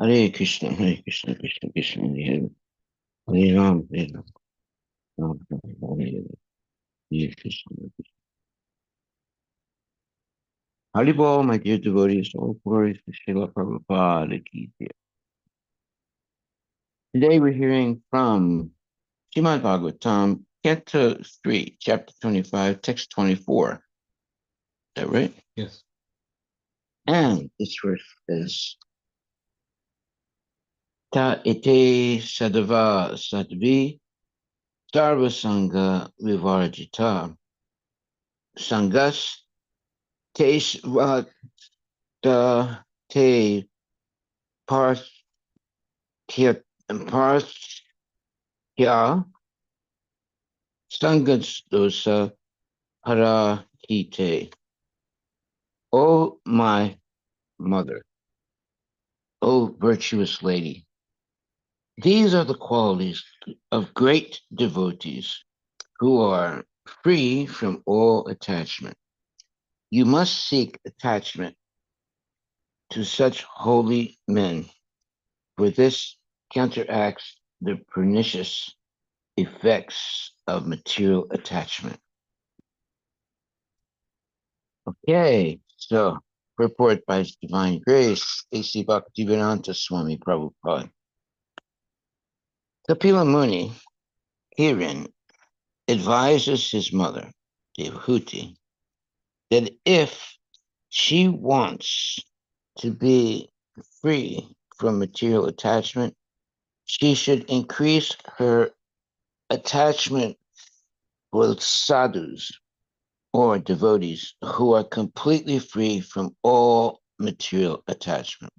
Hare Krishna, Hare Krishna, Krishna Krishna, Hare Hare Ram, Hare Ram, Ram Ram, Hare Hare, Hare Krishna. Haribol, my dear devotees, all glories to Srila Prabhupada ki jai. Today we're hearing from Srimad Bhagavatam, Canto 3, Chapter 25, Text 24. Is that right? Yes. And this verse says, Ta ite sadava sadvi sarva sangha vivarjita sangas te svata te parthya parthya sangas dosa parahite. O my mother, O virtuous lady, these are the qualities of great devotees who are free from all attachment. You must seek attachment to such holy men, for this counteracts the pernicious effects of material attachment. Okay, so purport by His Divine Grace, A.C. Bhaktivedanta Swami Prabhupada. Kapila Muni herein advises his mother, Devhuti, that if she wants to be free from material attachment, she should increase her attachment with sadhus or devotees who are completely free from all material attachment.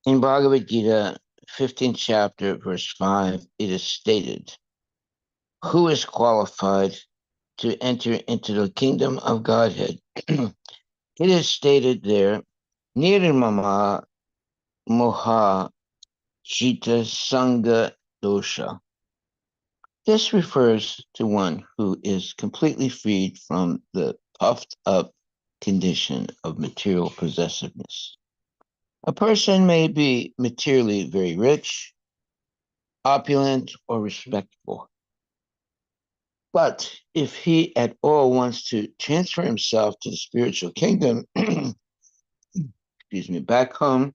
In Bhagavad Gita, 15th chapter, verse 5, it is stated, who is qualified to enter into the kingdom of Godhead? It is stated there, Nirmama Moha Jita Sangha Dosha. This refers to one who is completely freed from the puffed up condition of material possessiveness. A person may be materially very rich, opulent, or respectable. But if he at all wants to transfer himself to the spiritual kingdom, excuse me, back home,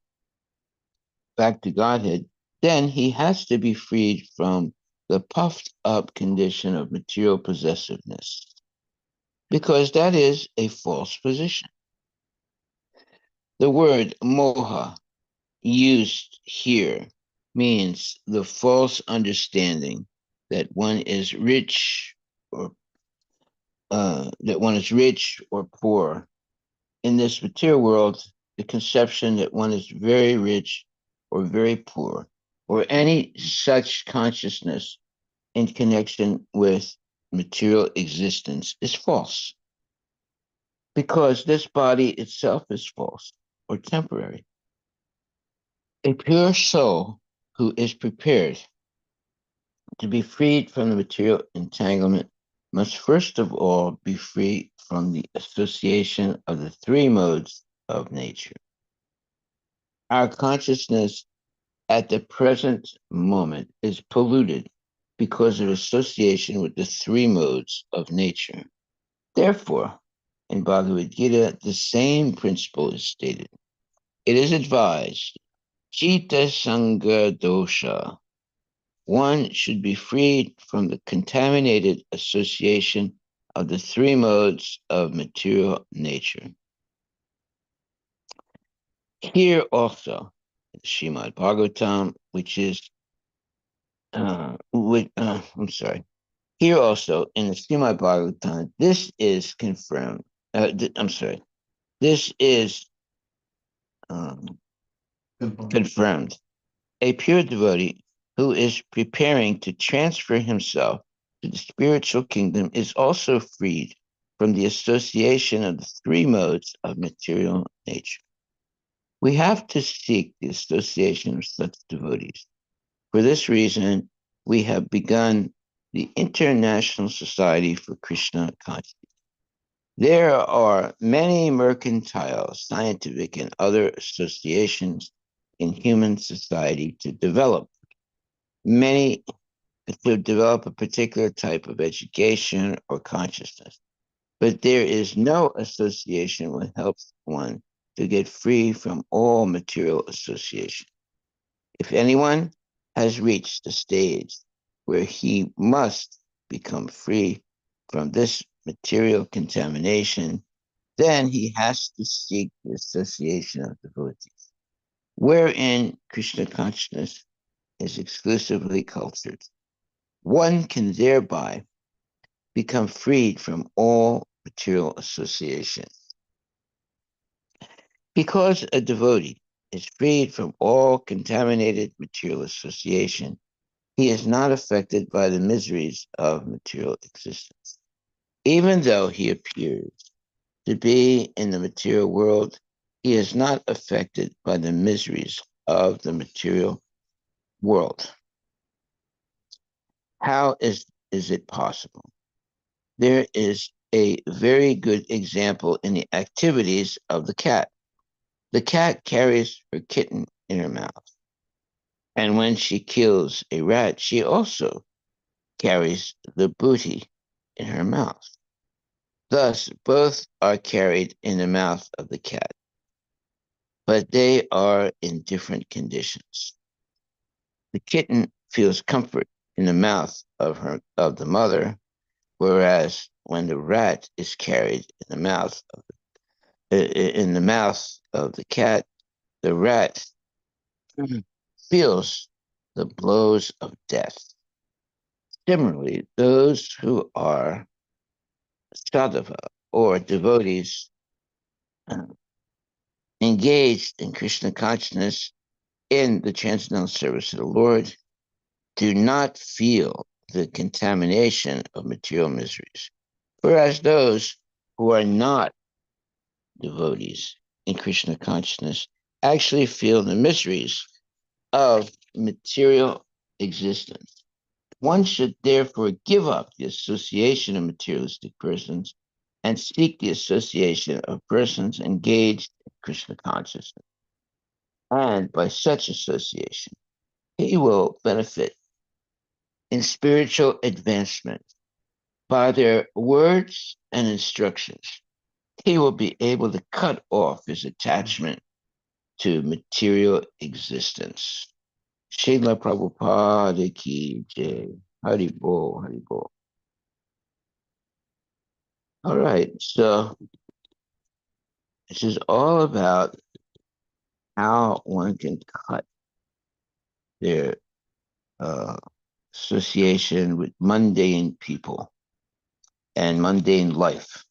back to Godhead, then he has to be freed from the puffed up condition of material possessiveness, because that is a false position. The word moha used here means the false understanding that one is rich or poor. In this material world, the conception that one is very rich or very poor, or any such consciousness in connection with material existence is false, because this body itself is false or temporary. A pure soul who is prepared to be freed from the material entanglement must first of all be free from the association of the three modes of nature. Our consciousness at the present moment is polluted because of association with the three modes of nature. Therefore, in Bhagavad Gita, the same principle is stated. It is advised, Chita Sangha Dosha. One should be freed from the contaminated association of the three modes of material nature. Here also, Srimad Bhagavatam, which is, I'm sorry. Here also in the Srimad Bhagavatam, this is confirmed. This is confirmed. A pure devotee who is preparing to transfer himself to the spiritual kingdom is also freed from the association of the three modes of material nature. We have to seek the association of such devotees. For this reason, we have begun the International Society for Krishna Consciousness. There are many mercantile, scientific, and other associations in human society many to develop a particular type of education or consciousness. But there is no association which helps one to get free from all material association. If anyone has reached the stage where he must become free from this material contamination, then he has to seek the association of devotees, wherein Krishna consciousness is exclusively cultured. One can thereby become freed from all material association. Because a devotee is freed from all contaminated material association, he is not affected by the miseries of material existence. Even though he appears to be in the material world, he is not affected by the miseries of the material world. How is it possible? There is a very good example in the activities of the cat. The cat carries her kitten in her mouth. And when she kills a rat, she also carries the booty in her mouth. Thus, both are carried in the mouth of the cat, but they are in different conditions. The kitten feels comfort in the mouth of the mother, whereas when the rat is carried in the mouth of the cat, the rat feels the blows of death. Similarly, those who are sadhava or devotees uh, engaged in Krishna consciousness in the transcendental service of the Lord do not feel the contamination of material miseries, whereas those who are not devotees in Krishna consciousness actually feel the miseries of material existence. One should therefore give up the association of materialistic persons and seek the association of persons engaged in Krishna consciousness. And by such association, he will benefit in spiritual advancement by their words and instructions. He will be able to cut off his attachment to material existence. Srila Prabhupada ki jai. Haribol, Haribol. All right, so this is all about how one can cut their uh, association with mundane people and mundane life.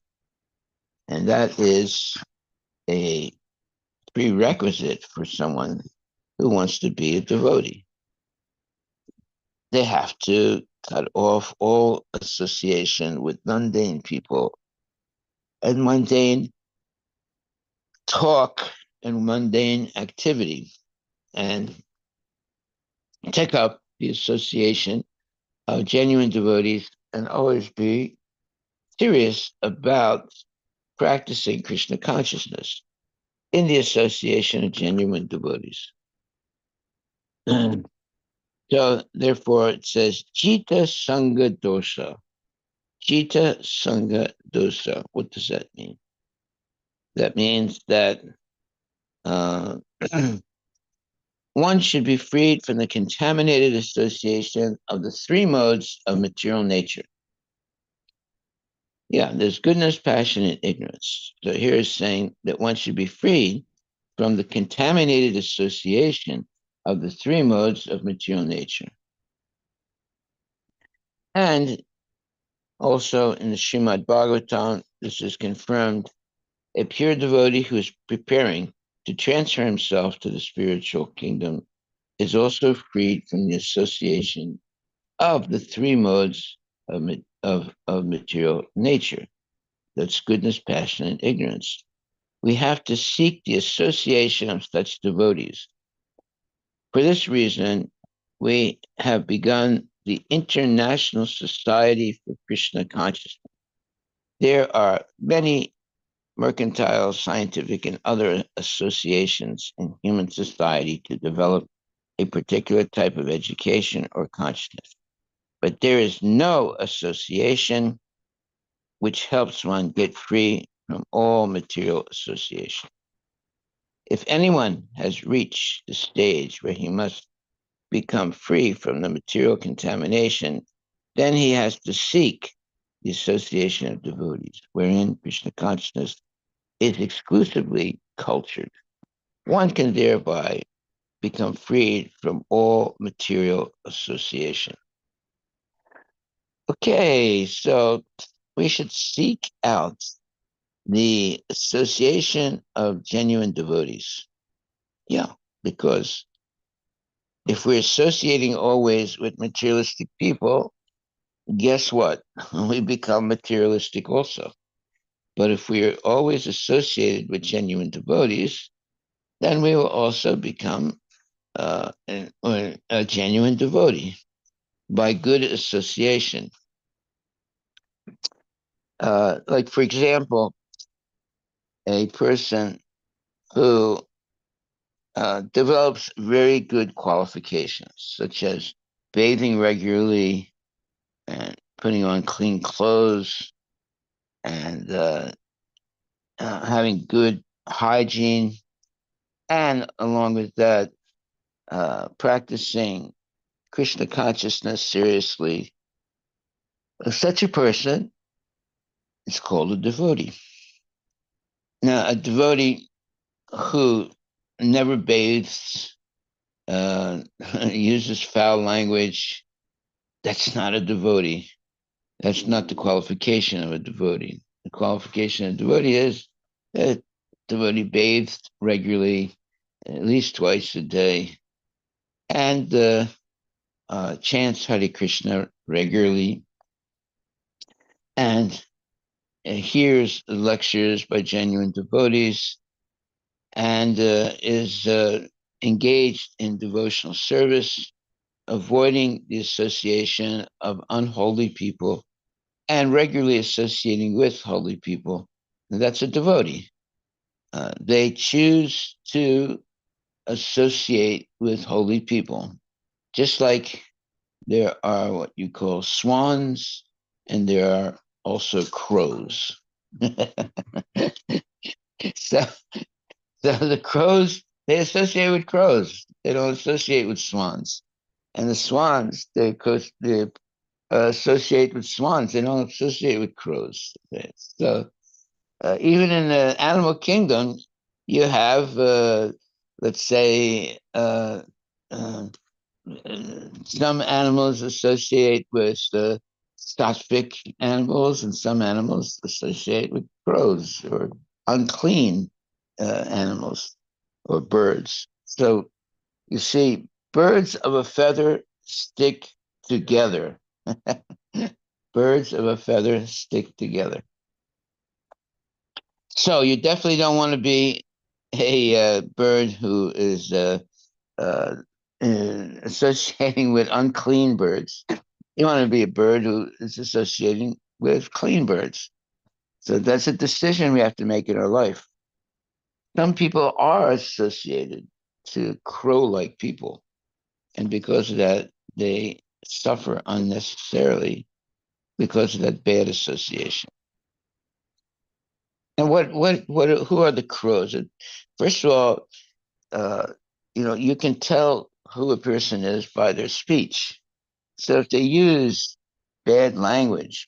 And that is a prerequisite for someone who wants to be a devotee. They have to cut off all association with mundane people and mundane talk and mundane activity and take up the association of genuine devotees and always be serious about practicing Krishna consciousness in the association of genuine devotees. So, therefore, it says Jita Sangha Dosa. Jita Sangha Dosa. What does that mean? That means that uh, one should be freed from the contaminated association of the three modes of material nature. Yeah, there's goodness, passion, and ignorance. So here is saying that one should be freed from the contaminated association of the three modes of material nature. And also in the Srimad Bhagavatam, this is confirmed. A pure devotee who is preparing to transfer himself to the spiritual kingdom is also freed from the association of the three modes of material nature. That's goodness, passion, and ignorance. We have to seek the association of such devotees. For this reason, we have begun the International Society for Krishna Consciousness. There are many mercantile, scientific, and other associations in human society to develop a particular type of education or consciousness. But there is no association which helps one get free from all material association. If anyone has reached the stage where he must become free from the material contamination, then he has to seek the association of devotees, wherein Krishna consciousness is exclusively cultured. One can thereby become freed from all material association. Okay, so we should seek out the association of genuine devotees. Yeah, because if we're associating always with materialistic people, guess what? We become materialistic also. But if we are always associated with genuine devotees, then we will also become a genuine devotee by good association. Like, for example, a person who develops very good qualifications, such as bathing regularly and putting on clean clothes and having good hygiene, and along with that, practicing Krishna consciousness seriously. Such a person is called a devotee. Now, a devotee who never bathes, uses foul language, that's not a devotee. That's not the qualification of a devotee. The qualification of a devotee is that devotee bathes regularly, at least twice a day, and chants Hare Krishna regularly, and hears lectures by genuine devotees, and is engaged in devotional service, avoiding the association of unholy people and regularly associating with holy people. And that's a devotee. They choose to associate with holy people, just like there are what you call swans, and there are also crows. so, so the crows, they associate with crows. They don't associate with swans. And the swans, they associate with swans. They don't associate with crows. So even in the animal kingdom, you have, let's say, some animals associate with sattvic animals, and some animals associate with crows or unclean animals or birds. So you see, birds of a feather stick together. Birds of a feather stick together. So you definitely don't want to be a bird who is uh, associating with unclean birds. You want to be a bird who is associating with clean birds. So that's a decision we have to make in our life. Some people are associated to crow-like people, and because of that, they suffer unnecessarily because of that bad association. And who are the crows? First of all, uh, you can tell who a person is by their speech. So if they use bad language,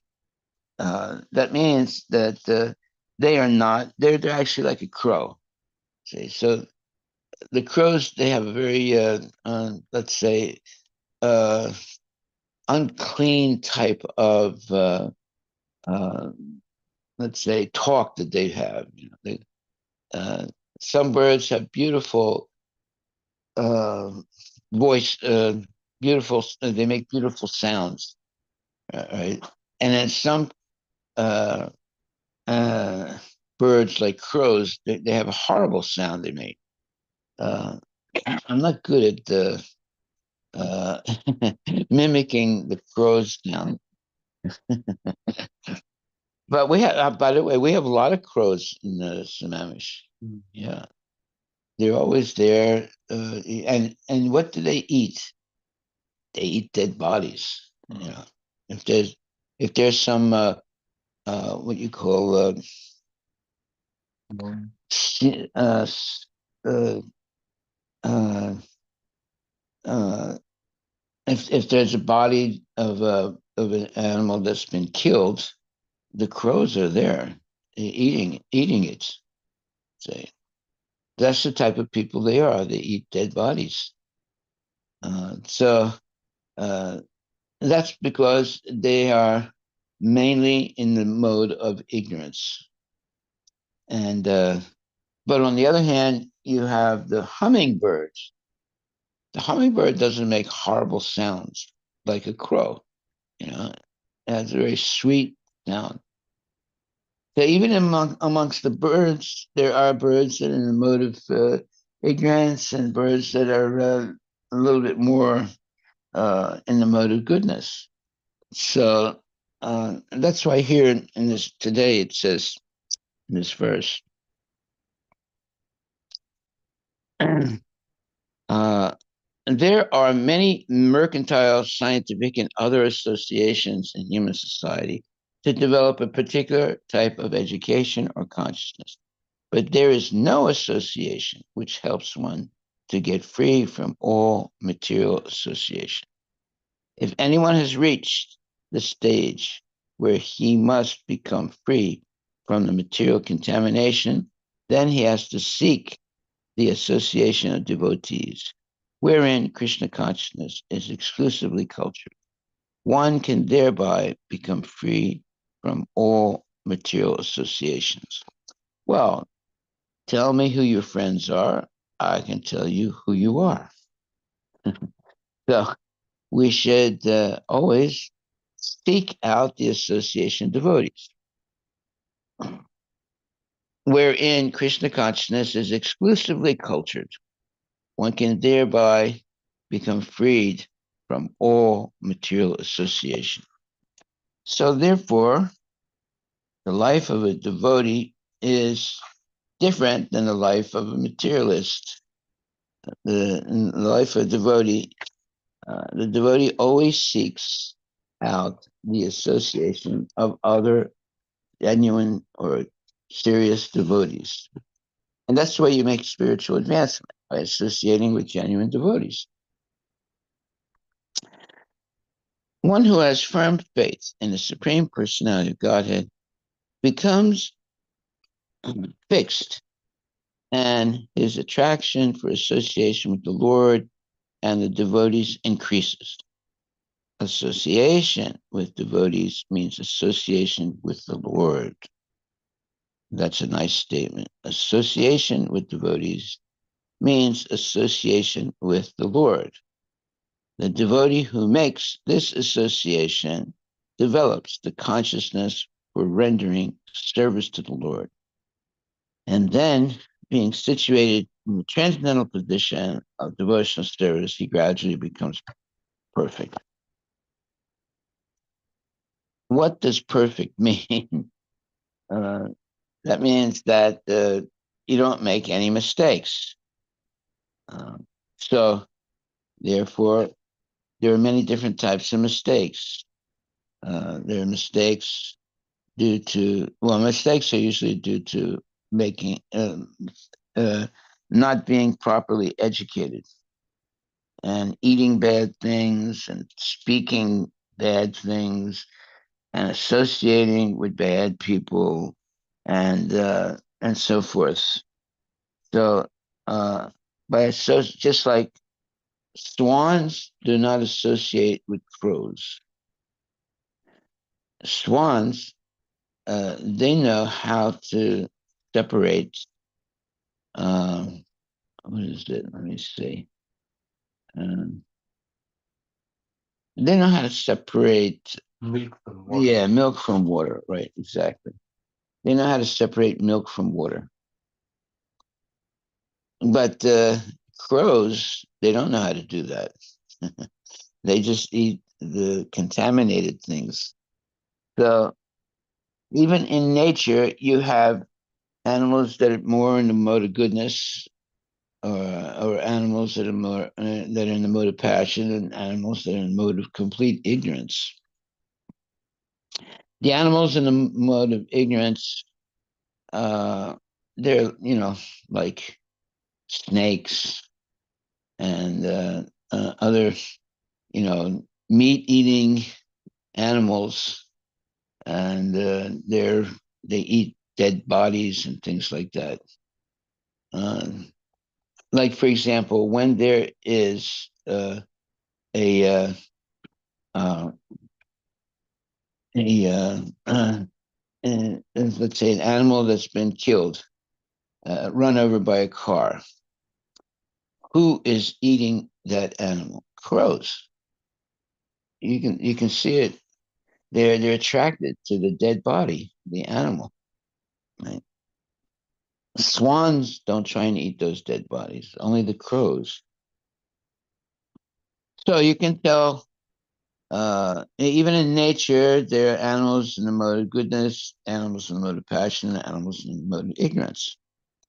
that means that they are not, they're actually like a crow. See, so the crows, they have a very, let's say, uh, unclean type of, uh, let's say, talk that they have. Uh, some birds have beautiful uh, voice, beautiful, they make beautiful sounds, right? And then some uh, uh, birds like crows, they have a horrible sound they make. Uh, I'm not good at uh, mimicking the crow's sound, But we have, by the way, we have a lot of crows in the Sammamish. Yeah, they're always there. And what do they eat? They eat dead bodies. You know, if there's some what you call uh, uh, uh, uh, if there's a body of an animal that's been killed, the crows are there eating it. Say that's the type of people they are. They eat dead bodies. So uh, that's because they are mainly in the mode of ignorance. And but on the other hand, you have the hummingbirds. The hummingbird doesn't make horrible sounds like a crow. You know, it has a very sweet sound. So even amongst the birds, there are birds that are in the mode of ignorance and birds that are a little bit more in the mode of goodness. So that's why here in this today it says in this verse, uh, there are many mercantile, scientific, and other associations in human society to develop a particular type of education or consciousness. But there is no association which helps one to get free from all material association. If anyone has reached the stage where he must become free from the material contamination, then he has to seek the association of devotees, wherein Krishna consciousness is exclusively cultured. One can thereby become free from all material associations. Well, tell me who your friends are. I can tell you who you are. So we should always seek out the association of devotees, wherein Krishna consciousness is exclusively cultured. One can thereby become freed from all material association. So, therefore, the life of a devotee is different than the life of a materialist. In the life of a devotee, the devotee always seeks out the association of other genuine or serious devotees. And that's the way you make spiritual advancement, by associating with genuine devotees. One who has firm faith in the Supreme Personality of Godhead becomes fixed, and his attraction for association with the Lord and the devotees increases. Association with devotees means association with the Lord. That's a nice statement. Association with devotees means association with the Lord. The devotee who makes this association develops the consciousness for rendering service to the Lord. And then, being situated in the transcendental position of devotional service, he gradually becomes perfect. What does perfect mean? Uh, that means that you don't make any mistakes. So, therefore, there are many different types of mistakes. There are mistakes due to, well, mistakes are usually due to making, uh, not being properly educated and eating bad things and speaking bad things and associating with bad people and so forth. So, uh, just like swans do not associate with crows. Swans, they know how to separate. Um, what is it? Let me see. Um, they know how to separate. Milk from water. Yeah, milk from water. Right, exactly. They know how to separate milk from water. But crows, they don't know how to do that. They just eat the contaminated things. So Even in nature, you have animals that are more in the mode of goodness, or animals that are more that are in the mode of passion, and animals that are in the mode of complete ignorance. The animals in the mode of ignorance, uh, they're like snakes and other meat eating animals, and they eat dead bodies and things like that. Uh, like for example, when there is a uh, a let's say an animal that's been killed, run over by a car. Who is eating that animal? Crows. You can see it. They're attracted to the dead body, the animal. Right? Swans don't try and eat those dead bodies. Only the crows. So you can tell. Even in nature, there are animals in the mode of goodness, animals in the mode of passion, and animals in the mode of ignorance.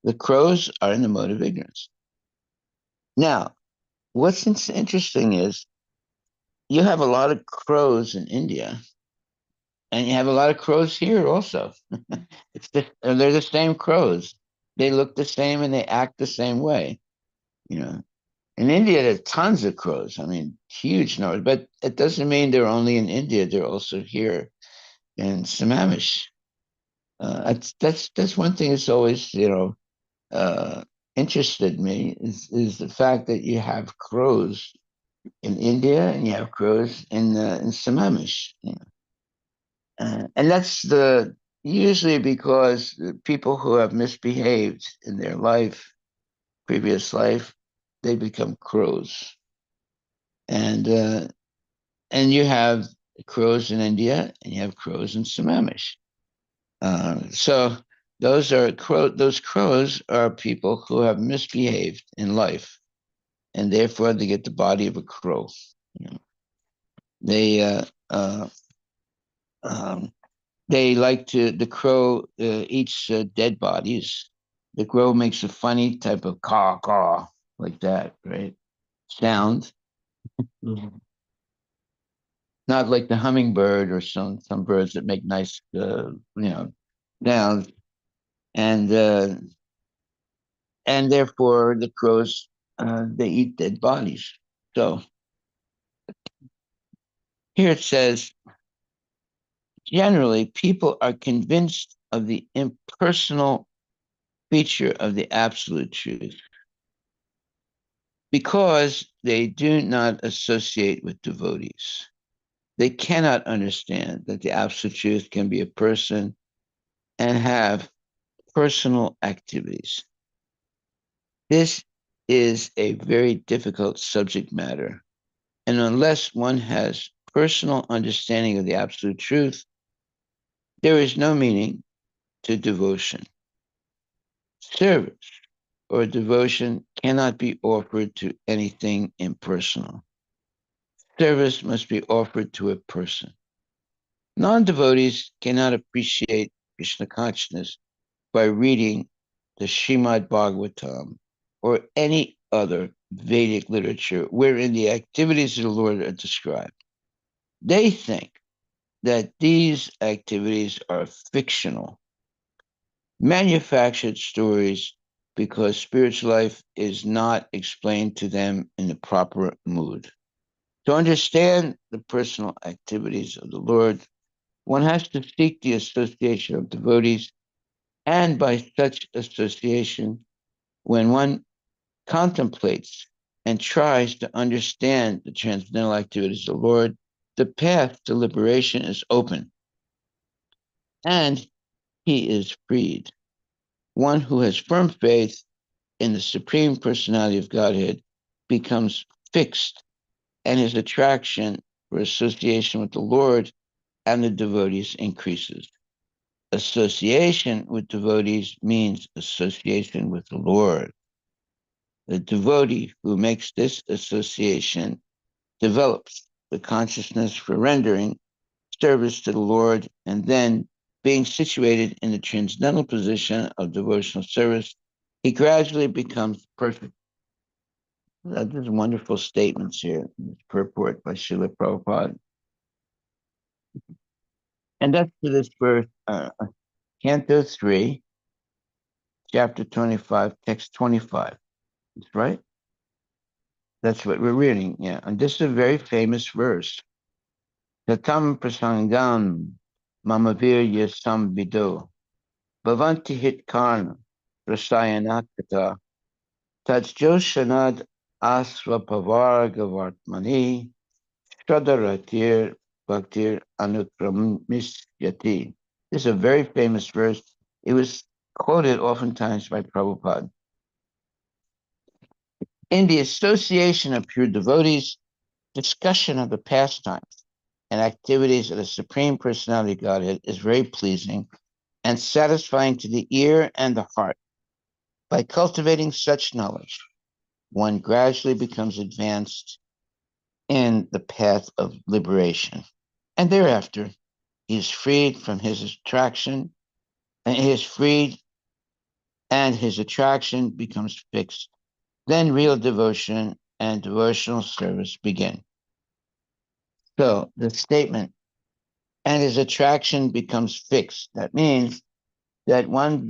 The crows are in the mode of ignorance. Now, what's interesting is you have a lot of crows in India, and you have a lot of crows here also. They're the same crows. They look the same and they act the same way. You know, in India, there's tons of crows. I mean, huge numbers. But it doesn't mean they're only in India. They're also here in Sammamish. That's one thing that's always interested me is the fact that you have crows in India and you have crows in Sammamish. And that's the usually because the people who have misbehaved in their previous life, they become crows. And and you have crows in India and you have crows in Sammamish. So those crows are people who have misbehaved in life, and therefore they get the body of a crow. You know, they um, they like to the crow eats dead bodies. The crow makes a funny type of caw caw like that, right? Sound, Mhm. Not like the hummingbird or some birds that make nice sounds, and therefore the crows they eat dead bodies. So here it says generally people are convinced of the impersonal feature of the absolute truth because they do not associate with devotees. They cannot understand that the absolute truth can be a person and have personal activities. This is a very difficult subject matter, and unless one has personal understanding of the absolute truth, there is no meaning to devotion. Service or devotion cannot be offered to anything impersonal. Service must be offered to a person. Non devotees cannot appreciate Krishna consciousness by reading the Srimad Bhagavatam or any other Vedic literature wherein the activities of the Lord are described. They think that these activities are fictional, manufactured stories because spiritual life is not explained to them in the proper mood. To understand the personal activities of the Lord, one has to seek the association of devotees, and by such association, when one contemplates and tries to understand the transcendental activities of the Lord, the path to liberation is open and he is freed. One who has firm faith in the Supreme Personality of Godhead becomes fixed, and his attraction for association with the Lord and the devotees increases. Association with devotees means association with the Lord. The devotee who makes this association develops the consciousness for rendering service to the Lord and then being situated in the transcendental position of devotional service, he gradually becomes perfect. There's wonderful statements here in this purport by Srila Prabhupada. And that's for this verse, Canto 3, chapter 25, text 25. That's right. That's what we're reading. Yeah. And this is a very famous verse. Tatam prasangam mamavirya samvido bhavanti hit karna rasayanakata tajjoshanad asvapavargavartmani shradaratir bhaktir anukramisyati. This is a very famous verse. It was quoted oftentimes by Prabhupada. In the association of pure devotees, discussion of the pastimes and activities of the Supreme Personality of Godhead is very pleasing and satisfying to the ear and the heart. By cultivating such knowledge, one gradually becomes advanced in the path of liberation. And thereafter, he is freed from his attraction, and he is freed, and his attraction becomes fixed. Then real devotion and devotional service begin. So the statement, and his attraction becomes fixed. That means that one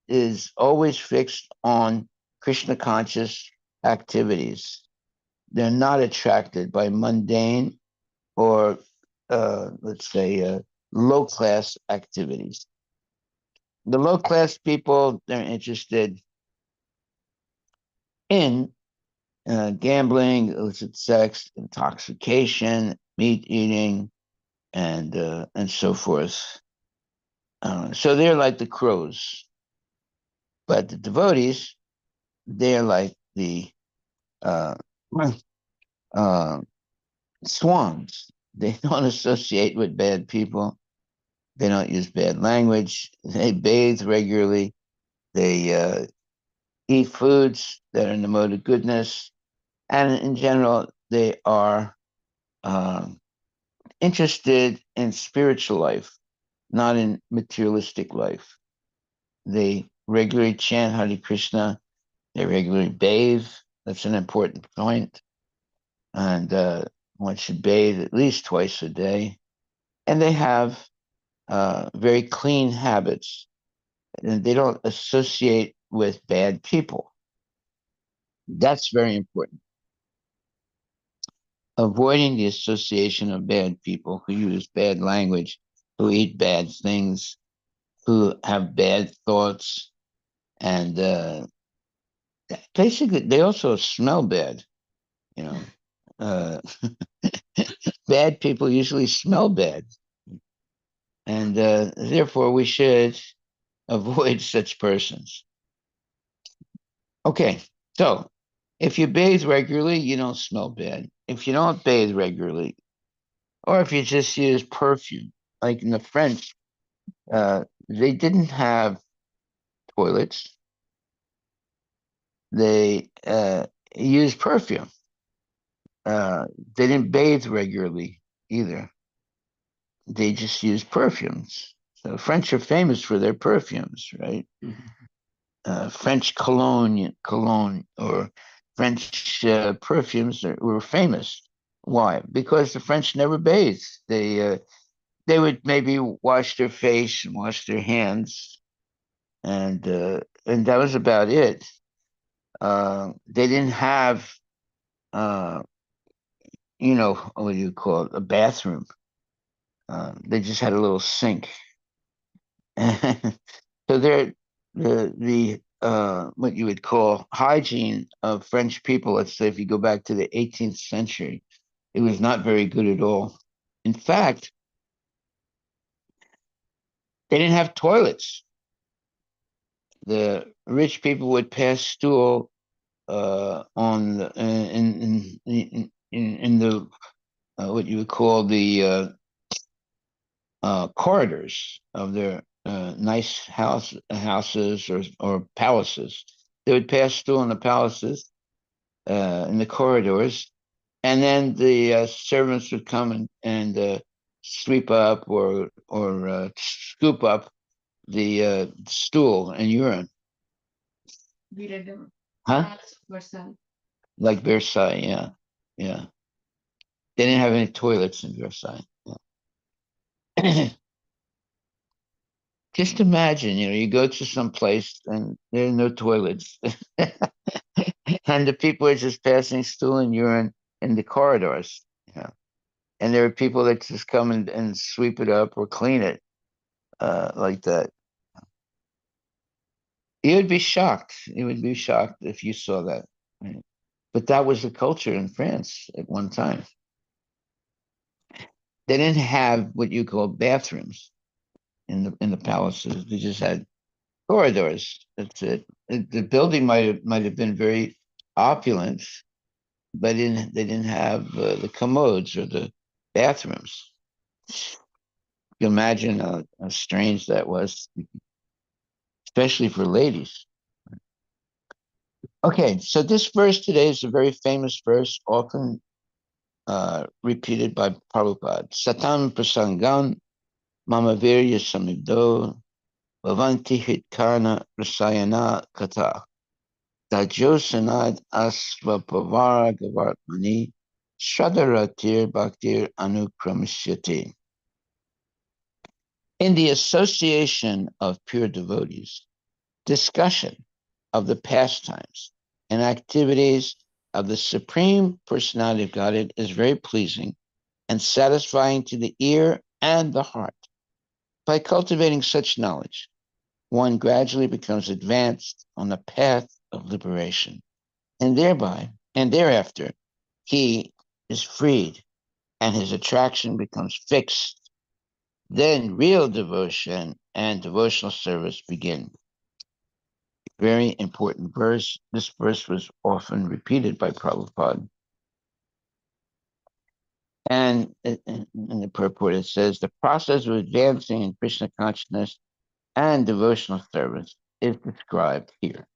is always fixed on Krishna conscious activities. They're not attracted by mundane or, let's say, low class activities. The low class people, they're interested in gambling, illicit sex, intoxication, meat eating, and so forth. So they're like the crows, but the devotees, they're like the uh, uh, swans. They don't associate with bad people. They don't use bad language. They bathe regularly. They eat foods that are in the mode of goodness. And in general, they are interested in spiritual life, not in materialistic life. They regularly chant Hare Krishna. They regularly bathe. That's an important point. And one should bathe at least twice a day. And they have very clean habits. And they don't associate with bad people. That's very important. Avoiding the association of bad people who use bad language, who eat bad things, who have bad thoughts, and basically they also smell bad. You know, uh, bad people usually smell bad, and therefore we should avoid such persons. Okay, so if you bathe regularly, you don't smell bad. If you don't bathe regularly, or if you just use perfume, like in the French, they didn't have toilets. They used perfume. They didn't bathe regularly either. They just used perfumes. So French are famous for their perfumes, right? French cologne, or French perfumes were famous. Why? Because the French never bathed. They would maybe wash their face and wash their hands, and that was about it. They didn't have, uh, what do you call it, a bathroom. They just had a little sink. So the what you would call hygiene of French people, let's say if you go back to the 18th century, it was not very good at all. In fact, they didn't have toilets. The rich people would pass stool on the, in the what you would call the corridors of their nice houses or palaces. They would pass stool in the palaces, in the corridors, and then the servants would come and sweep up or scoop up the stool and urine. Huh? Like Versailles, yeah. Yeah. They didn't have any toilets in Versailles. Yeah. Just imagine, you go to some place and there are no toilets. And the people are just passing stool and urine in the corridors. Yeah. And there are people that just come and sweep it up or clean it like that. You would be shocked. You would be shocked if you saw that. Right? But that was the culture in France at one time. They didn't have what you call bathrooms in the palaces. They just had corridors. That's it. The building might have been very opulent, but they didn't have the commodes or the bathrooms. You imagine how strange that was, especially for ladies. Okay, so this verse today is a very famous verse, often repeated by Prabhupada. Satam prasangan mamavirya samibdo bhavanti hitkana rasayana kata dajosanad asvapavara gavartmani shradaratir bhaktir anukramishyate. In the association of pure devotees, discussion of the pastimes and activities of the Supreme Personality of Godhead is very pleasing and satisfying to the ear and the heart. By cultivating such knowledge, one gradually becomes advanced on the path of liberation, and thereafter, he is freed and his attraction becomes fixed. Then real devotion and devotional service begin. Very important verse. This verse was often repeated by Prabhupada. And in the purport, it says the process of advancing in Krishna consciousness and devotional service is described here.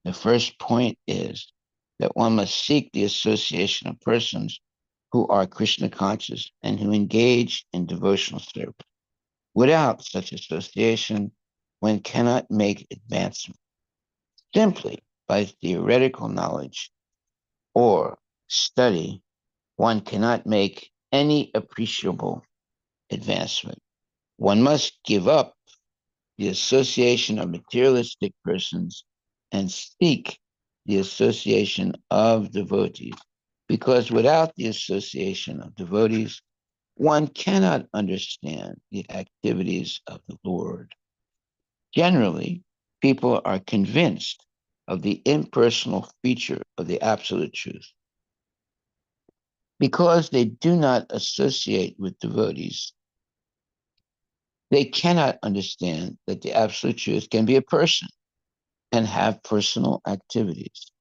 The first point is that one must seek the association of persons who are Krishna conscious and who engage in devotional service. Without such association, one cannot make advancement. Simply by theoretical knowledge or study, one cannot make any appreciable advancement. One must give up the association of materialistic persons and seek the association of devotees, because without the association of devotees, one cannot understand the activities of the Lord. Generally, people are convinced of the impersonal feature of the absolute truth. Because they do not associate with devotees, they cannot understand that the absolute truth can be a person and have personal activities.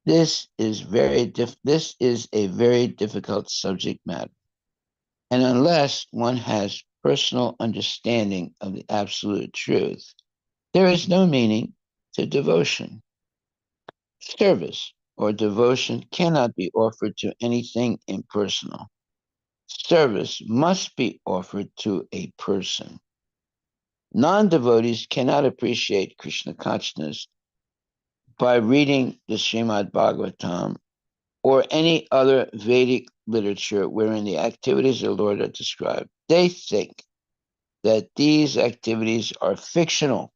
This is a very difficult subject matter. And unless one has personal understanding of the absolute truth, there is no meaning to devotion. Service or devotion cannot be offered to anything impersonal. Service must be offered to a person. Non-devotees cannot appreciate Krishna consciousness by reading the Srimad Bhagavatam or any other Vedic literature wherein the activities of the Lord are described. They think that these activities are fictional,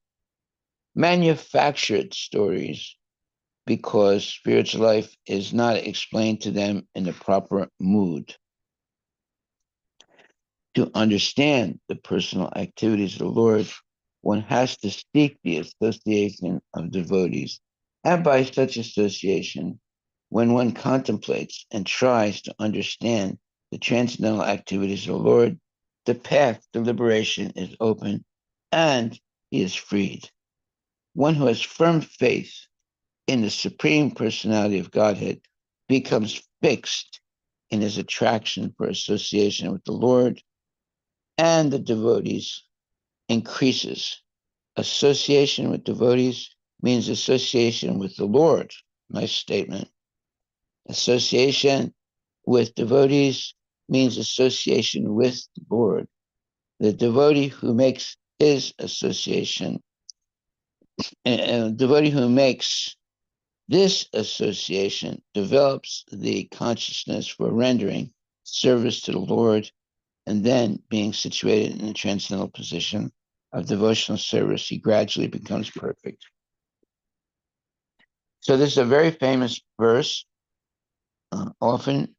manufactured stories because spiritual life is not explained to them in the proper mood. To understand the personal activities of the Lord, one has to seek the association of devotees. And by such association, when one contemplates and tries to understand the transcendental activities of the Lord, the path to liberation is open and he is freed. One who has firm faith in the Supreme Personality of Godhead becomes fixed in his attraction for association with the Lord, and the devotees increases. Association with devotees means association with the Lord. Nice statement. Association with devotees means association with the Lord. The devotee who makes his association, devotee who makes this association develops the consciousness for rendering service to the Lord, and then being situated in a transcendental position of devotional service, he gradually becomes perfect. So this is a very famous verse, often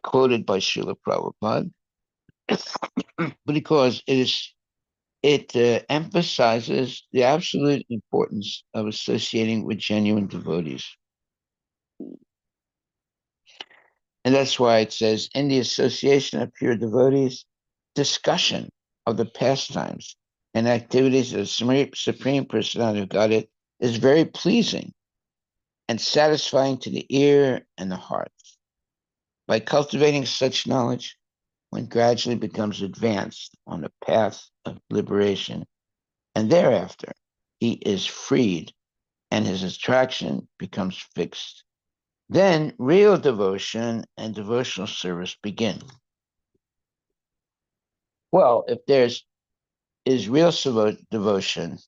quoted by Srila Prabhupada, because it emphasizes the absolute importance of associating with genuine devotees. And that's why it says, in the association of pure devotees, discussion of the pastimes and activities of the Supreme Personality of Godhead is very pleasing and satisfying to the ear and the heart. By cultivating such knowledge, one gradually becomes advanced on the path of liberation, and thereafter he is freed and his attraction becomes fixed. Then real devotion and devotional service begin. Well, if there's is real devotion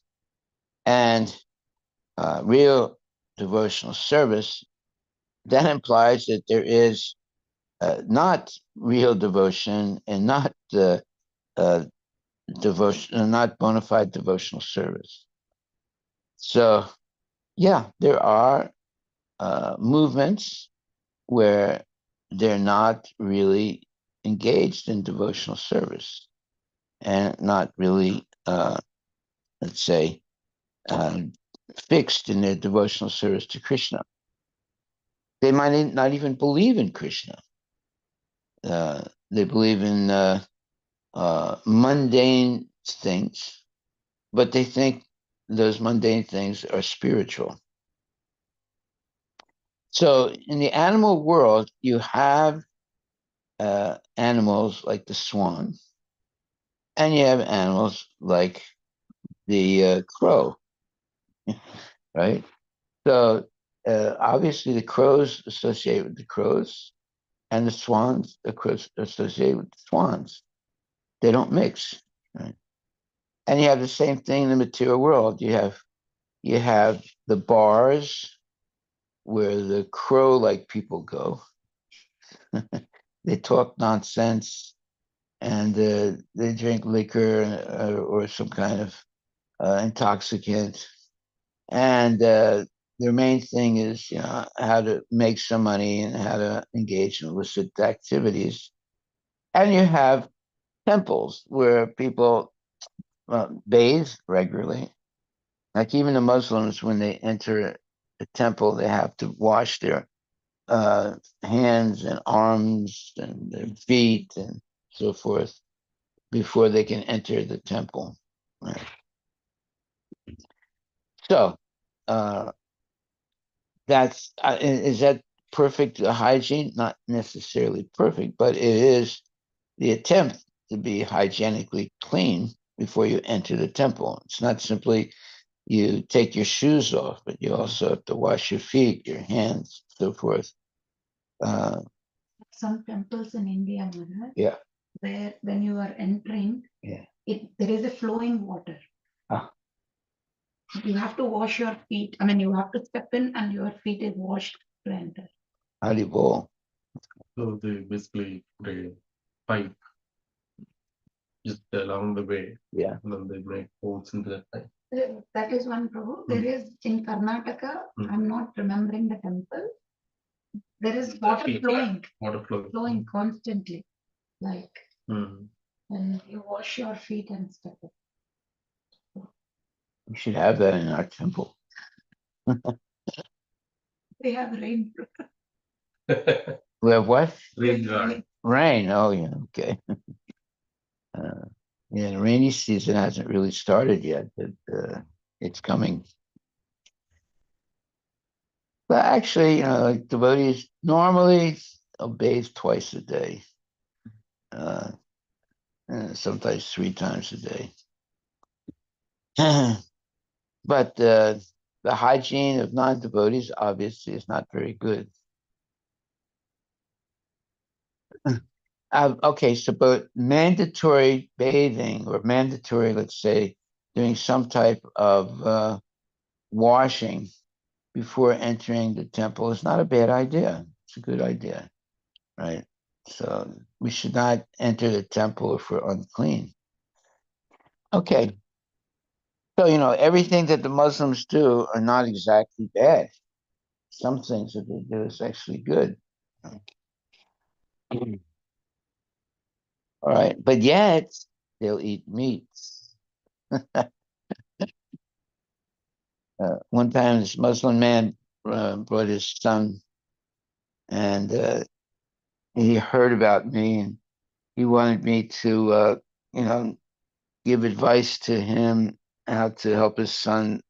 and real devotional service, that implies that there is not real devotion and not devotion, not bona fide devotional service. So, yeah, there are movements where they're not really engaged in devotional service and not really, let's say, fixed in their devotional service to Krishna. They might not even believe in Krishna. They believe in mundane things, but they think those mundane things are spiritual. So in the animal world, you have animals like the swan, and you have animals like the crow, right? So obviously the crows associate with the crows, and the swans associate with the swans. They don't mix, right? And you have the same thing in the material world. You have the bars where the crow-like people go. They talk nonsense and they drink liquor or some kind of intoxicant, and their main thing is how to make some money and how to engage in illicit activities. And you have temples where people bathe regularly. Like even the Muslims, when they enter a temple, they have to wash their hands and arms and their feet and so forth before they can enter the temple. Right? So that's is that perfect hygiene? Not necessarily perfect, but it is the attempt to be hygienically clean before you enter the temple. It's not simply you take your shoes off, but you also have to wash your feet, your hands, so forth. Some temples in India, Maharaj, Yeah, where when you are entering, yeah. there is a flowing water. Ah, You have to wash your feet. I mean, you have to step in and your feet is washed to enter. Haribol. So they basically put a pipe just along the way, Yeah. and then they make holes into that pipe. That is one Prabhu. There is in Karnataka, I'm not remembering the temple. There is water flowing constantly, like and you wash your feet and step in. We should have that in our temple. We have rain. We have what? Rain. Rain. Oh, yeah. Okay. Yeah, the rainy season hasn't really started yet, but it's coming. But actually, like devotees normally bathe twice a day, uh, sometimes 3 times a day. But the hygiene of non-devotees obviously is not very good. Okay, so but mandatory bathing or mandatory, let's say, doing some type of washing before entering the temple is not a bad idea. It's a good idea, right? So we should not enter the temple if we're unclean. Okay, so everything that the Muslims do are not exactly bad. Some things that they do is actually good. All right, but yet they'll eat meat. One time, this Muslim man brought his son, and he heard about me, and he wanted me to, give advice to him how to help his son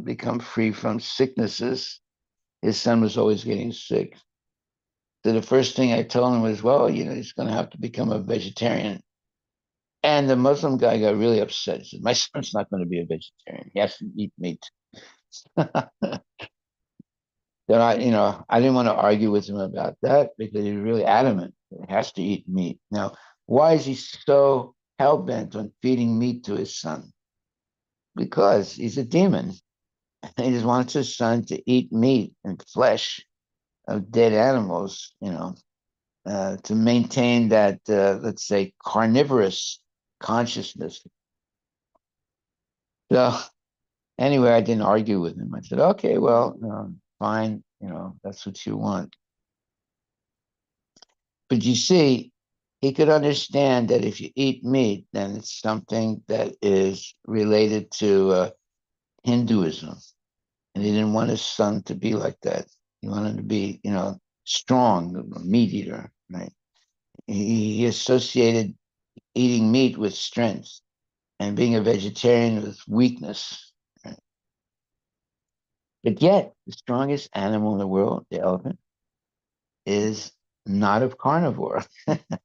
become free from sicknesses. His son was always getting sick. So the first thing I told him was, well, he's going to have to become a vegetarian. And the Muslim guy got really upset. He said, my son's not going to be a vegetarian. He has to eat meat. Then I didn't want to argue with him about that because he was really adamant. He has to eat meat. Now, why is he so hell bent on feeding meat to his son? Because he's a demon. He just wants his son to eat meat and flesh of dead animals, to maintain that, let's say, carnivorous consciousness. So anyway, I didn't argue with him. I said, okay, well, fine, that's what you want. But you see, he could understand that if you eat meat, then it's something that is related to Hinduism. And he didn't want his son to be like that. He wanted to be, strong, a meat eater, right? He associated eating meat with strength and being a vegetarian with weakness. Right? But yet, the strongest animal in the world, the elephant, is not of carnivore. The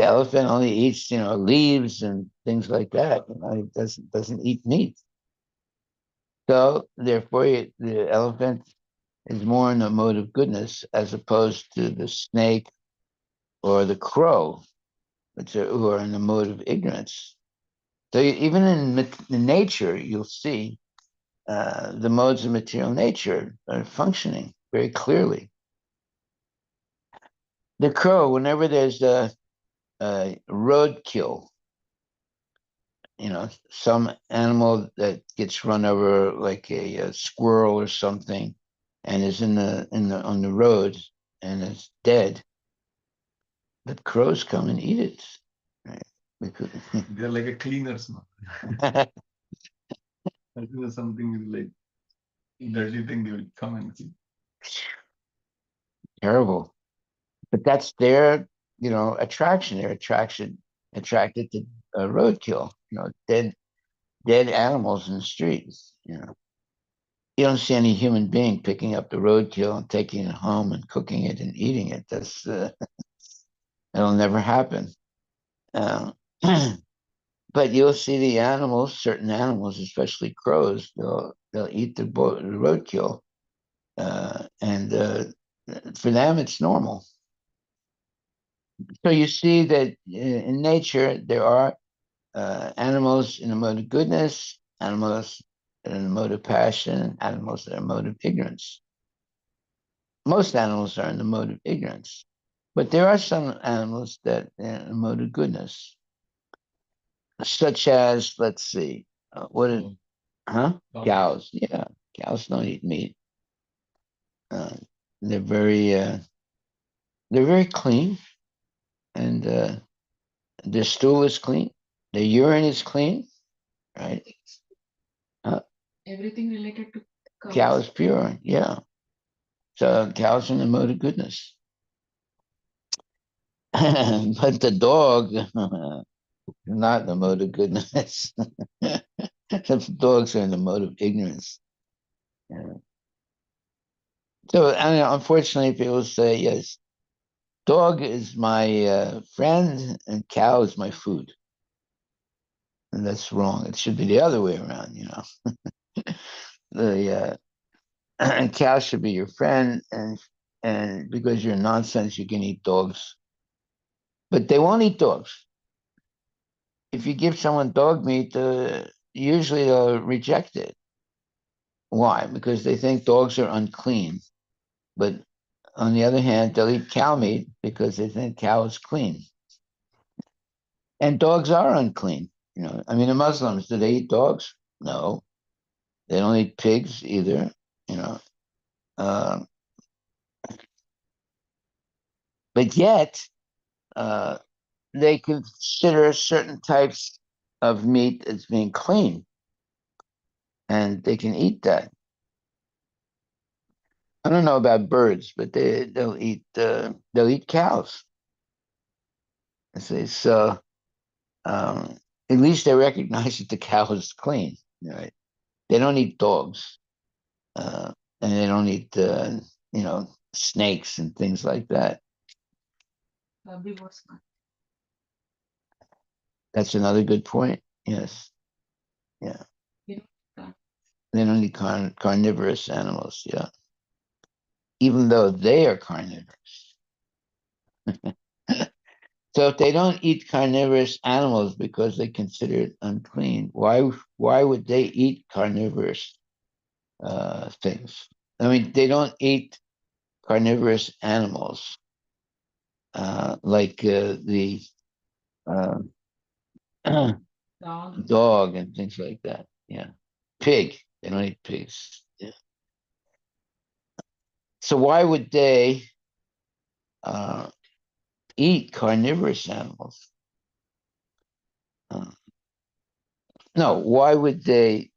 elephant only eats leaves and things like that. It doesn't eat meat. So therefore, the elephant is more in the mode of goodness as opposed to the snake or the crow, who are in the mode of ignorance. So even in nature, you'll see the modes of material nature are functioning very clearly. The crow, whenever there's a roadkill, some animal that gets run over like a squirrel or something and is on the road and is dead, the crows come and eat it. Right? Because They're like a cleaners now. I think there's something like dirty thing they will come and see. terrible. But that's their, attraction. Their attracted to roadkill, dead animals in the streets. You don't see any human being picking up the roadkill and taking it home and cooking it and eating it. That'll never happen. Uh, but you'll see the animals, certain animals, especially crows, they'll eat the roadkill, and for them it's normal. So you see that in nature there are animals in the mode of goodness, animals that are in the mode of passion, animals that are in the mode of ignorance. Most animals are in the mode of ignorance, but there are some animals that are in the mode of goodness, such as, let's see, huh? Cows. Yeah, cows don't eat meat. Uh, they're very clean, and their stool is clean, their urine is clean, right? Everything related to Cow is pure, yeah. So cows are in the mode of goodness. But the dog, not in the mode of goodness. The dogs are in the mode of ignorance. Yeah. So, unfortunately, people say, yes, dog is my friend and cow is my food. And that's wrong. It should be the other way around. The and cows should be your friend, and because you're nonsense, you can eat dogs. But they won't eat dogs. If you give someone dog meat, usually they'll reject it. Why? Because they think dogs are unclean. But on the other hand, they'll eat cow meat because they think cow is clean. And dogs are unclean. I mean, the Muslims, do they eat dogs? No. They don't eat pigs either. You know, uh, but yet uh, they consider certain types of meat as being clean, and they can eat that. I don't know about birds, but they'll eat cows. I say so. At least they recognize that the cow is clean. Right? They don't eat dogs, and they don't eat snakes and things like that. That's another good point. Yes. Yeah. They don't eat carnivorous animals. Yeah. Even though they are carnivorous. So if they don't eat carnivorous animals because they consider it unclean, why would they eat carnivorous things? I mean, they don't eat carnivorous animals like the uh, dog and things like that. Yeah, pig. They don't eat pigs. Yeah. So why would they uh, eat carnivorous animals? Uh, no, why would they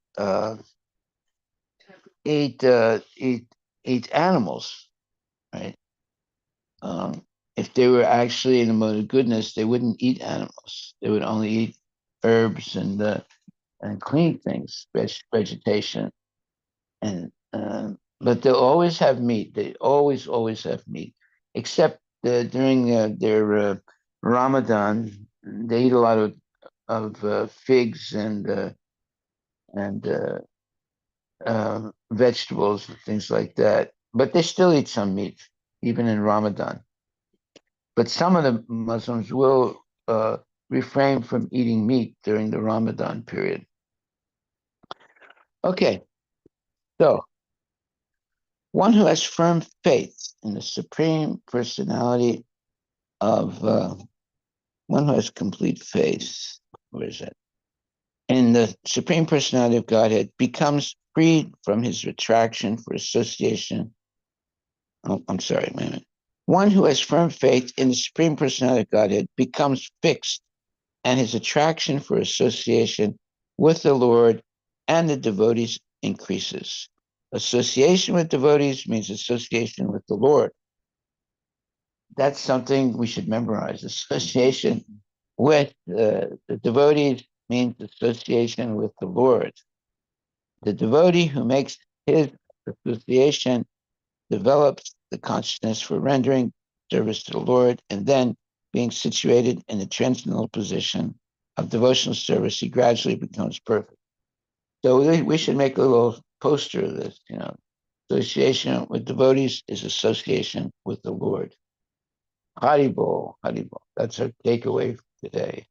eat eat animals? Right? If they were actually in the mode of goodness, they wouldn't eat animals. They would only eat herbs and clean things, vegetation, and but they'll always have meat. They always have meat, except during their Ramadan, they eat a lot of figs and vegetables and things like that. But they still eat some meat, even in Ramadan. But some of the Muslims will refrain from eating meat during the Ramadan period. Okay, so one who has firm faith in the Supreme Personality of one who has complete faith, where is it? In the Supreme Personality of Godhead becomes freed from his attraction for association. Oh, I'm sorry, wait a minute. One who has firm faith in the Supreme Personality of Godhead becomes fixed, and his attraction for association with the Lord and the devotees increases. Association with devotees means association with the Lord. That's something we should memorize. Association with the devotees means association with the Lord. The devotee who makes his association develops the consciousness for rendering service to the Lord, and then being situated in the transcendental position of devotional service, he gradually becomes perfect. So we should make a little poster of this, Association with devotees is association with the Lord. Haribol, Haribol. That's our takeaway for today.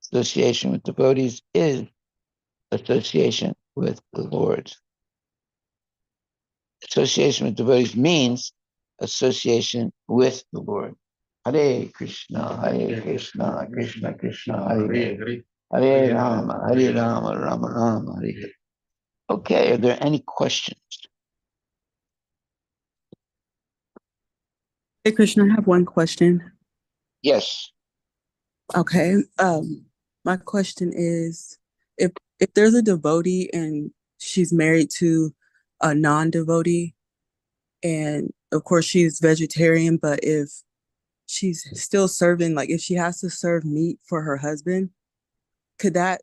Association with devotees is association with the Lord. Association with devotees means association with the Lord. Hare Krishna, Krishna Krishna, Hare Hare, Hare Rama, Rama Rama, Hare Hare. Okay, are there any questions? Hey Krishna, I have one question. Yes. Okay. My question is if there's a devotee and she's married to a non-devotee, and of course she's vegetarian, but if she's still serving, like if she has to serve meat for her husband, could that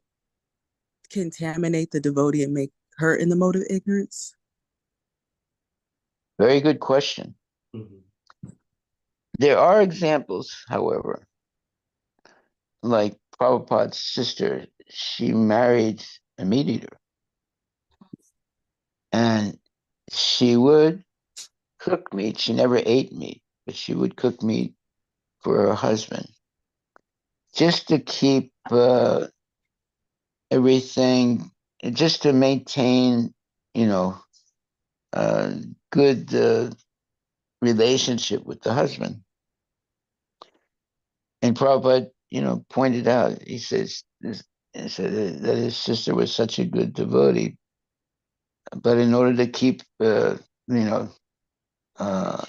contaminate the devotee and make her in the mode of ignorance? Very good question. Mm-hmm. There are examples, however, like Prabhupada's sister, she married a meat eater. And she would cook meat. She never ate meat, but she would cook meat for her husband just to keep everything, just to maintain, you know, a good relationship with the husband. And Prabhupada, pointed out, he said that his sister was such a good devotee, but in order to keep, you know, uh,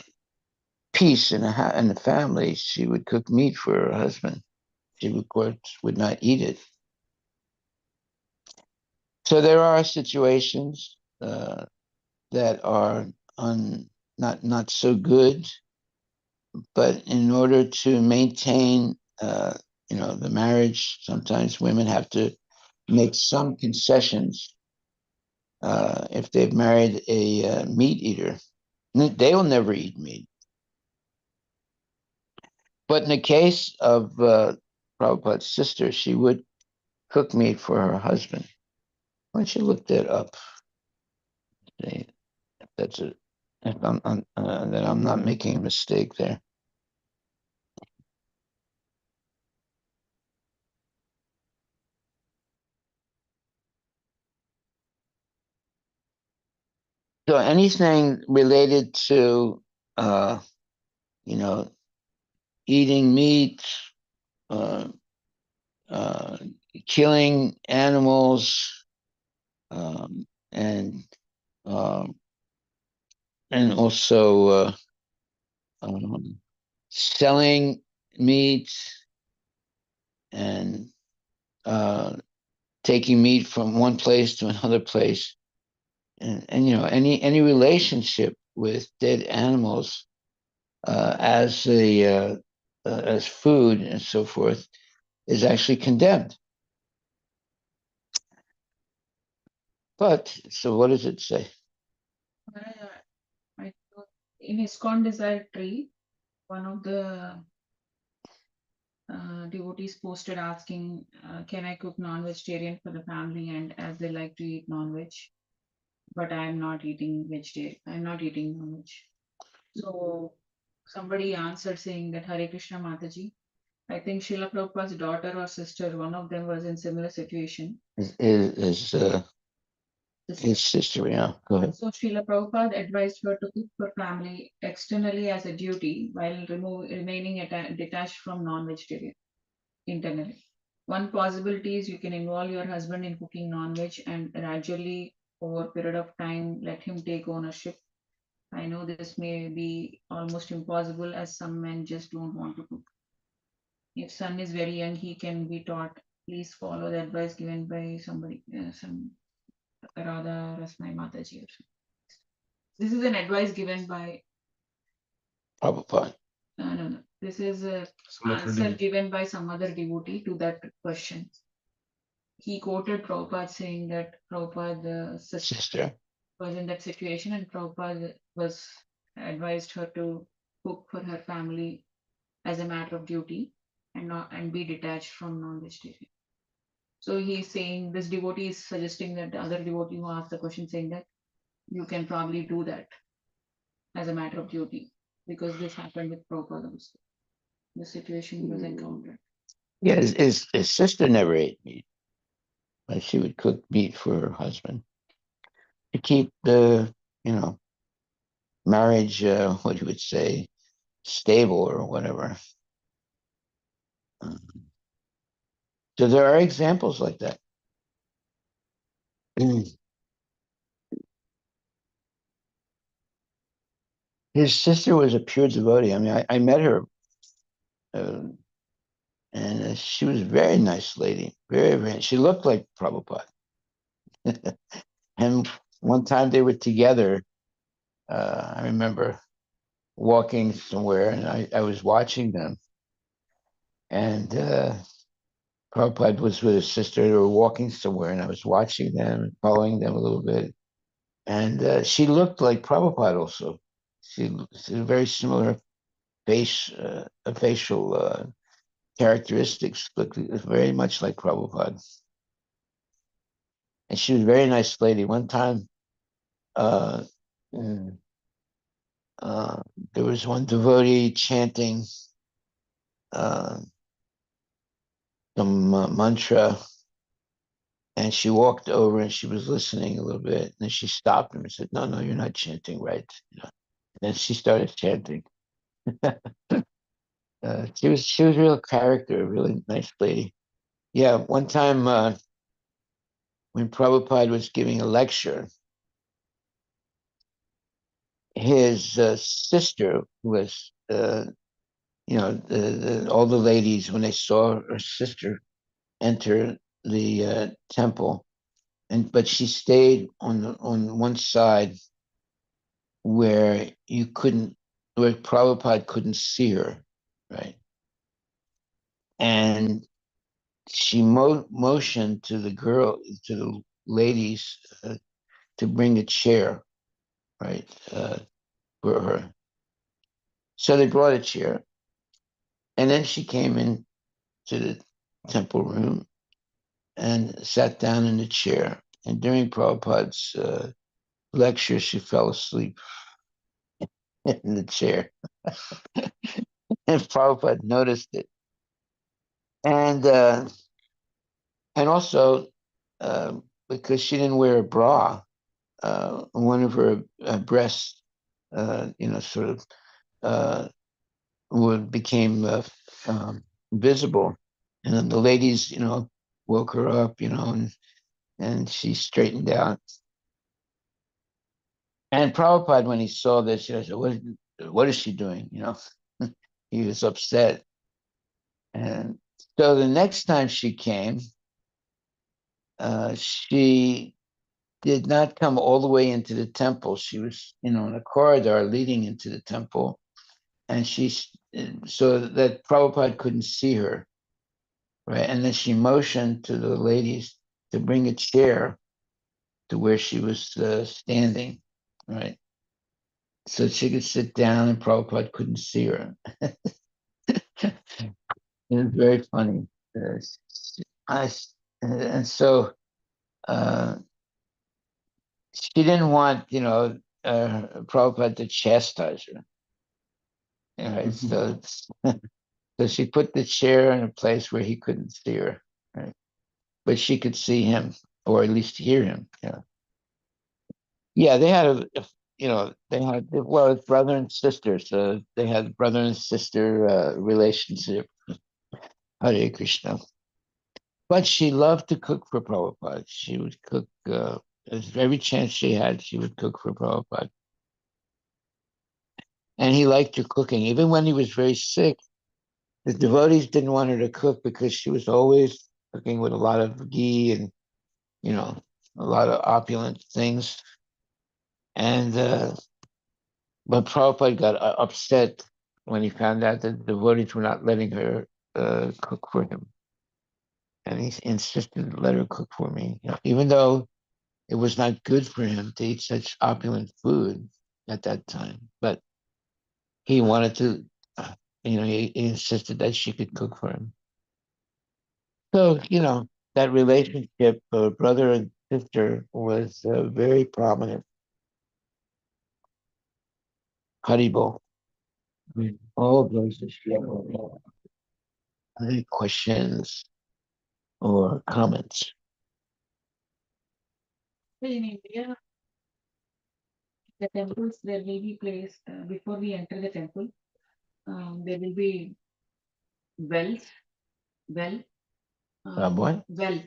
peace in the family, she would cook meat for her husband. She, of course, would not eat it. So there are situations that are not so good, but in order to maintain, the marriage, sometimes women have to make some concessions. If they've married a meat eater, they will never eat meat. But in the case of Prabhupada's sister, she would cook meat for her husband. Why don't you look that up? See if that's it. If that I'm not making a mistake there. So anything related to, uh, you know, eating meat, uh, uh, killing animals, and um, also um, selling meat and taking meat from one place to another place, and any relationship with dead animals as food and so forth is actually condemned. But so what does it say? I thought in ISKCON Desire Tree, one of the devotees posted asking, can I cook non-vegetarian for the family, and as they like to eat non-veg, but I'm not eating vegetarian. I'm not eating non-veg. So somebody answered saying that Hare Krishna Mataji, I think Srila Prabhupada's daughter or sister, one of them was in similar situation. His sister, yeah. Go ahead. So Srila Prabhupada advised her to cook for family externally as a duty while remaining detached from non-vegetarian internally. One possibility is you can involve your husband in cooking non-veg and gradually over a period of time let him take ownership. I know this may be almost impossible as some men just don't want to cook. If son is very young, he can be taught. Please follow the advice given by somebody, some Radha Rasmai Mataji. This is an advice given by Prabhupada. no. This is a answer given by some other devotee to that question. He quoted Prabhupada saying that Prabhupada Sister. was in that situation and Prabhupada was advised her to cook for her family as a matter of duty and be detached from non-vegetarian. So he's saying this devotee is suggesting that the other devotee who asked the question saying that you can probably do that as a matter of duty because this happened with Prabhupada also. The situation was encountered. Yeah, his sister never ate meat, but she would cook meat for her husband to keep the, marriage, what you would say, stable or whatever. So there are examples like that. His sister was a pure devotee. I mean, I met her, and she was a very nice lady. Very, very. She looked like Prabhupada. And one time they were together. I remember walking somewhere, and I was watching them. And Prabhupada was with his sister. They were walking somewhere, and I was watching them and following them a little bit. And she looked like Prabhupada also. She had very similar facial characteristics, looked very much like Prabhupada. And she was a very nice lady. One time, Mm. There was one devotee chanting some mantra, and she walked over and she was listening a little bit, and then she stopped him and said, "No, no, you're not chanting right." And then she started chanting. She was a real character, a really nice lady. Yeah, one time when Prabhupada was giving a lecture, his sister was, all the ladies, when they saw her sister enter the temple, but she stayed on one side where where Prabhupada couldn't see her, right? And she motioned to the ladies, to bring a chair, right, for her. So they brought a chair, and then she came in to the temple room and sat down in the chair. And during Prabhupada's lecture, she fell asleep in the chair. And Prabhupada noticed it. And also, uh, because she didn't wear a bra, one of her breasts, sort of uh, became visible. And then the ladies, woke her up, and she straightened out. And Prabhupada, when he saw this, he said, what is she doing? He was upset. And so the next time she came, she did not come all the way into the temple. She was, in a corridor leading into the temple. And so that Prabhupada couldn't see her, right? And then she motioned to the ladies to bring a chair to where she was standing, right? So she could sit down and Prabhupada couldn't see her. It was very funny. Uh, I, and so uh, she didn't want, Prabhupada to chastise her. Right? So, so she put the chair in a place where he couldn't see her, right? But she could see him, or at least hear him. Yeah, yeah. They had it's brother and sister, so they had brother and sister relationship. Hare Krishna. But she loved to cook for Prabhupada. She would cook every chance she had. She would cook for Prabhupada, and he liked her cooking. Even when he was very sick, the devotees didn't want her to cook because she was always cooking with a lot of ghee and a lot of opulent things. And but Prabhupada got upset when he found out that the devotees were not letting her cook for him, and he insisted to let her cook for me, even though it was not good for him to eat such opulent food at that time. But he wanted to, he insisted that she could cook for him. So, that relationship, brother and sister, was very prominent. Haribo. All of those are any questions or comments? In India, the temples, there will be place before we enter the temple. There will be wells, well, What? well,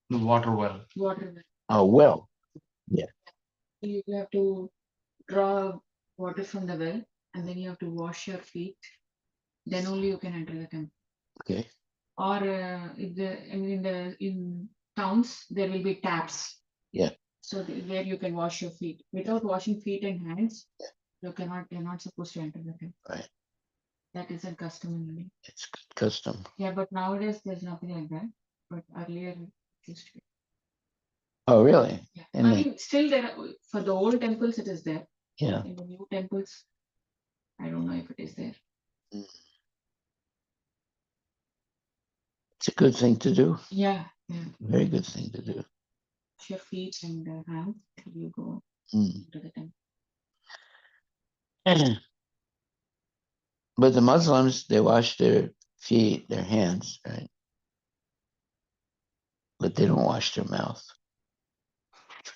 The water well. water well. Oh, well, You have to draw water from the well, and then you have to wash your feet. Then only you can enter the temple. okay. Or in towns there will be taps. Yeah. So where you can wash your feet. Without washing feet and hands, you're not supposed to enter the temple. Right. That is a custom in India. It's good custom. Yeah, but nowadays there's nothing like that. But earlier it used to be. Oh, really? Yeah. And I mean, still for the old temples it is there. yeah. In the new temples, I don't know if it is there. It's a good thing to do. Yeah. Very good thing to do. Wash your feet and hands till you go. Mm. to the temple. But the Muslims, they wash their feet, their hands, right? But they don't wash their mouth.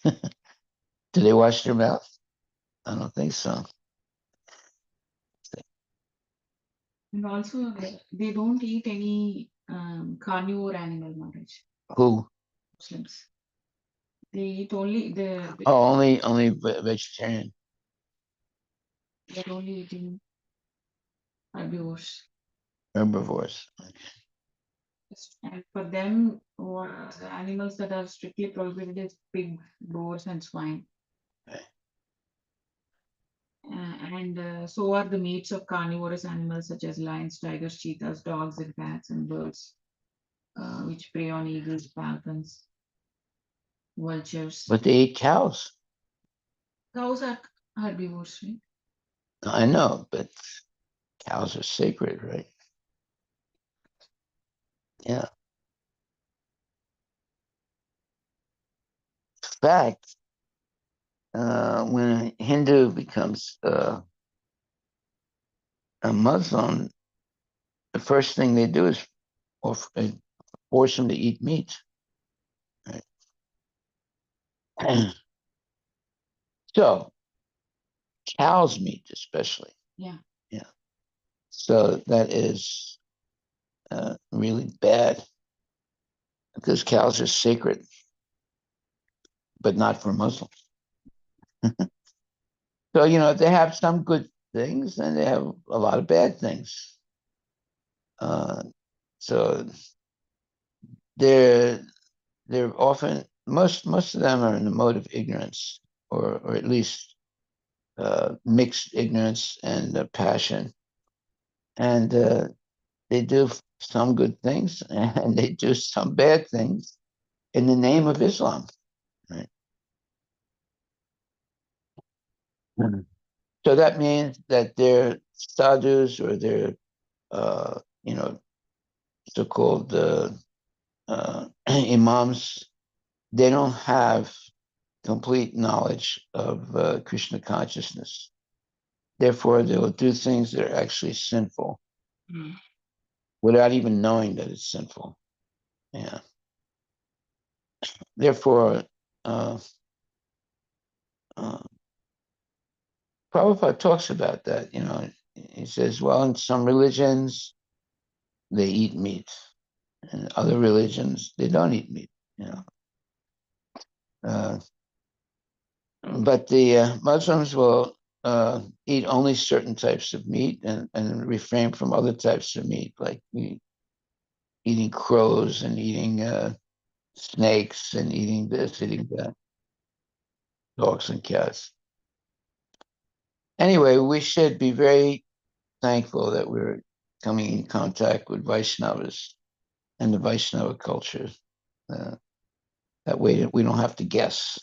Do they wash their mouth? I don't think so. And also, they don't eat any carnivore animal, Maharaj. Who? Muslims. They eat only Oh, only vegetarian. they're only eating herbivores. Herbivores. And for them, the animals that are strictly prohibited is pig, boars, and swine. Okay. And so are the meats of carnivorous animals such as lions, tigers, cheetahs, dogs, and cats, and birds, which prey on eagles, falcons, vultures. But they eat cows. Cows are herbivores, right? I know, but cows are sacred, right? Yeah. In fact, when a Hindu becomes a Muslim, the first thing they do is force them to eat meat. Right? So, cow's meat, especially. Yeah. Yeah. So that is really bad because cows are sacred, but not for Muslims. So, they have some good things and they have a lot of bad things. So they're often most of them are in the mode of ignorance, or at least mixed ignorance and passion, and they do some good things and they do some bad things in the name of Islam. Right? So that means that their sadhus or their so-called imams, they don't have complete knowledge of Krishna consciousness. Therefore, they will do things that are actually sinful without even knowing that it's sinful. Yeah. Therefore, Prabhupada talks about that. He says, well, in some religions, they eat meat. In other religions, they don't eat meat. But the Muslims will eat only certain types of meat and refrain from other types of meat, like eating crows and eating snakes and eating this, eating that, dogs and cats. Anyway, we should be very thankful that we're coming in contact with Vaishnavas and the Vaishnava culture. That way we don't have to guess.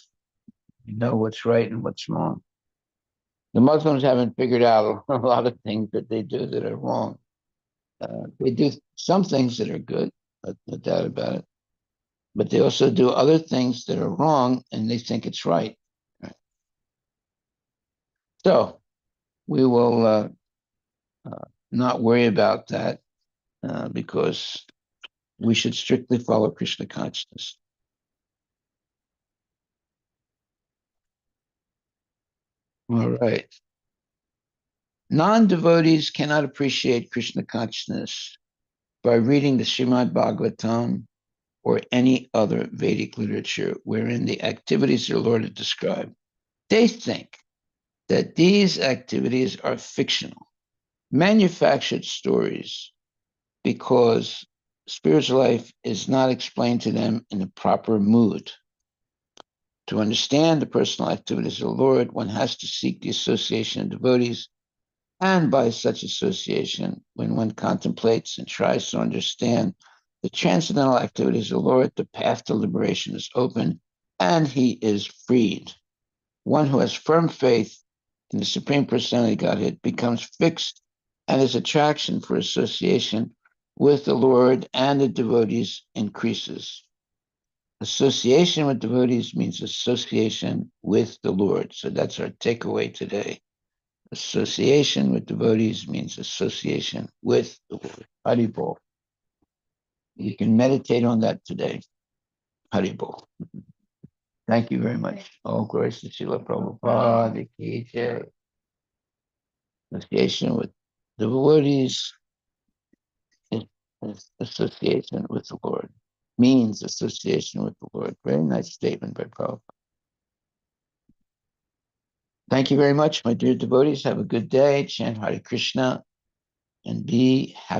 We know what's right and what's wrong. The Muslims haven't figured out a lot of things that they do that are wrong. They do some things that are good, no doubt about it. But they also do other things that are wrong and they think it's right. So we will not worry about that because we should strictly follow Krishna consciousness. All right. Non-devotees cannot appreciate Krishna consciousness by reading the Srimad Bhagavatam or any other Vedic literature wherein the activities of the Lord are described. They think that these activities are fictional, manufactured stories, because spiritual life is not explained to them in the proper mood. To understand the personal activities of the Lord, one has to seek the association of devotees, and by such association, when one contemplates and tries to understand the transcendental activities of the Lord, the path to liberation is open and he is freed. One who has firm faith in the Supreme Personality of Godhead becomes fixed, and his attraction for association with the Lord and the devotees increases. Association with devotees means association with the Lord. So that's our takeaway today. Association with devotees means association with the Lord. Haribol. You can meditate on that today. Haribol. Thank you very much. All glories to Srila Prabhupada. Ki Jai. Association with devotees is association with the Lord. Means association with the Lord. Very nice statement by Prabhupada. Thank you very much, my dear devotees. Have a good day. Chant Hare Krishna and be happy.